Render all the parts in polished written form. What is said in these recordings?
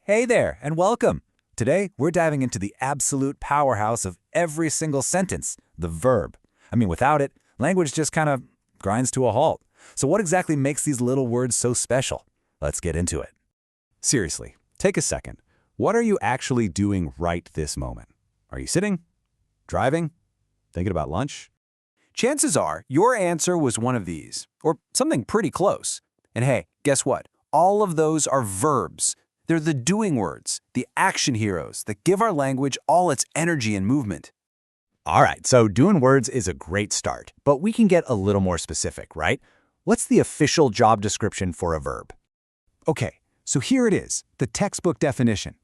Hey there, and welcome! Today, we're diving into the absolute powerhouse of every single sentence, the verb. Without it, language just kind of grinds to a halt. So what exactly makes these little words so special? Let's get into it. Seriously, take a second. What are you actually doing right this moment? Are you sitting? Driving? Thinking about lunch? Chances are your answer was one of these, or something pretty close. And hey, guess what? All of those are verbs. They're the doing words, the action heroes that give our language all its energy and movement. All right, so doing words is a great start, but we can get a little more specific, right? What's the official job description for a verb? Okay, so here it is, the textbook definition.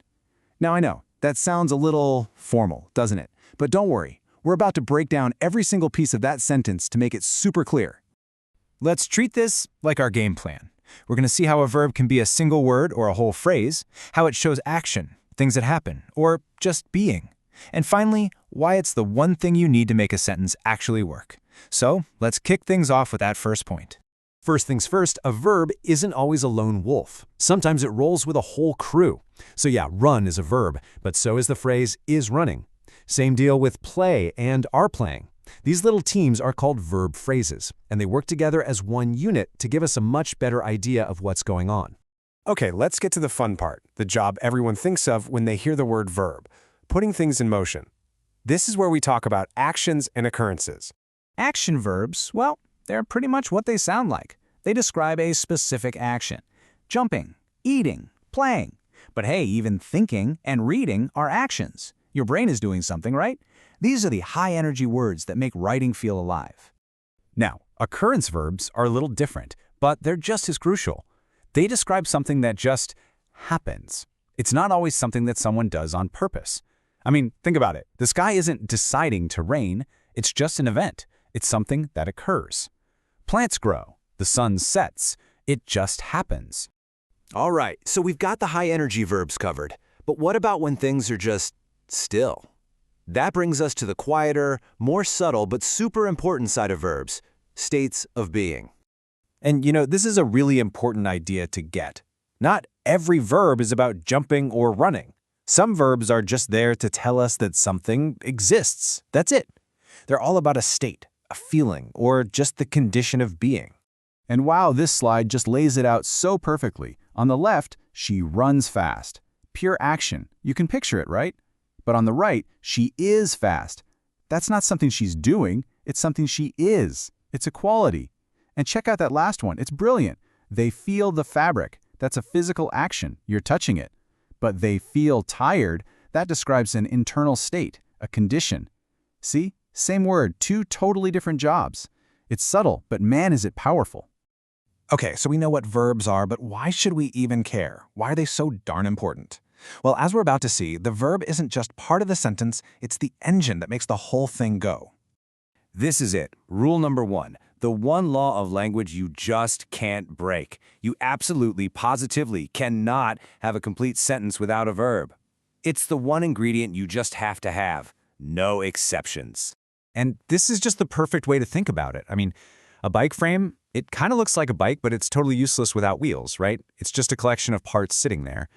Now I know, that sounds a little formal, doesn't it? But don't worry, we're about to break down every single piece of that sentence to make it super clear. Let's treat this like our game plan. We're going to see how a verb can be a single word or a whole phrase, how it shows action, things that happen, or just being. And finally, why it's the one thing you need to make a sentence actually work. So, let's kick things off with that first point. First things first, a verb isn't always a lone wolf. Sometimes it rolls with a whole crew. So yeah, run is a verb, but so is the phrase is running. Same deal with play and are playing. These little teams are called verb phrases, and they work together as one unit to give us a much better idea of what's going on. Okay, let's get to the fun part, the job everyone thinks of when they hear the word verb, putting things in motion. This is where we talk about actions and occurrences. Action verbs, well, they're pretty much what they sound like. They describe a specific action. Jumping, eating, playing. But hey, even thinking and reading are actions. Your brain is doing something, right? These are the high-energy words that make writing feel alive. Now, occurrence verbs are a little different, but they're just as crucial. They describe something that just happens. It's not always something that someone does on purpose. Think about it. The sky isn't deciding to rain. It's just an event. It's something that occurs. Plants grow. The sun sets. It just happens. All right, so we've got the high-energy verbs covered. But what about when things are just still? That brings us to the quieter, more subtle, but super important side of verbs, states of being. And this is a really important idea to get. Not every verb is about jumping or running. Some verbs are just there to tell us that something exists. That's it. They're all about a state, a feeling, or just the condition of being. And wow, this slide just lays it out so perfectly. On the left, she runs fast. Pure action. You can picture it, right? But on the right, she is fast. That's not something she's doing, it's something she is. It's a quality. And check out that last one, it's brilliant. They feel the fabric. That's a physical action, you're touching it. But they feel tired, that describes an internal state, a condition. See? Same word, two totally different jobs. It's subtle, but man is it powerful. Okay, so we know what verbs are, but why should we even care? Why are they so darn important? Well, as we're about to see, the verb isn't just part of the sentence, it's the engine that makes the whole thing go. This is it, rule number one, the one law of language you just can't break. You absolutely, positively cannot have a complete sentence without a verb. It's the one ingredient you just have to have, no exceptions. And this is just the perfect way to think about it. A bike frame, it kind of looks like a bike, but it's totally useless without wheels, right? It's just a collection of parts sitting there.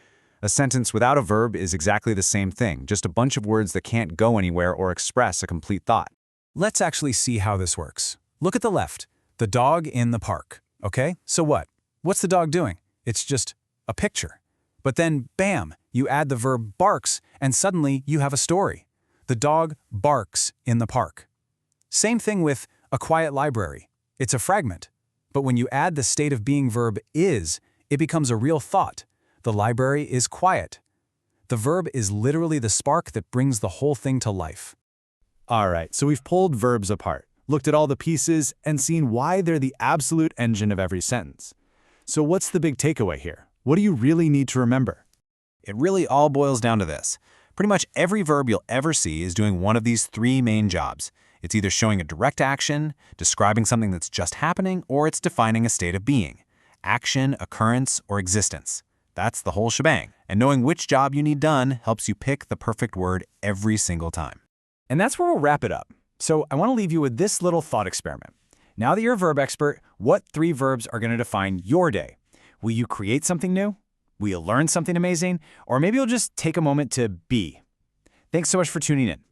A sentence without a verb is exactly the same thing, just a bunch of words that can't go anywhere or express a complete thought. Let's actually see how this works. Look at the left, the dog in the park. Okay, so what? What's the dog doing? It's just a picture. But then, bam, you add the verb barks, and suddenly you have a story. The dog barks in the park. Same thing with a quiet library. It's a fragment. But when you add the state of being verb is, it becomes a real thought. The library is quiet. The verb is literally the spark that brings the whole thing to life. All right, so we've pulled verbs apart, looked at all the pieces, and seen why they're the absolute engine of every sentence. So what's the big takeaway here? What do you really need to remember? It really all boils down to this. Pretty much every verb you'll ever see is doing one of these three main jobs. It's either showing a direct action, describing something that's just happening, or it's defining a state of being. Action, occurrence, or existence. That's the whole shebang. And knowing which job you need done helps you pick the perfect word every single time. And that's where we'll wrap it up. So I want to leave you with this little thought experiment. Now that you're a verb expert, what three verbs are going to define your day? Will you create something new? We'll learn something amazing, or maybe you'll just take a moment to be. Thanks so much for tuning in.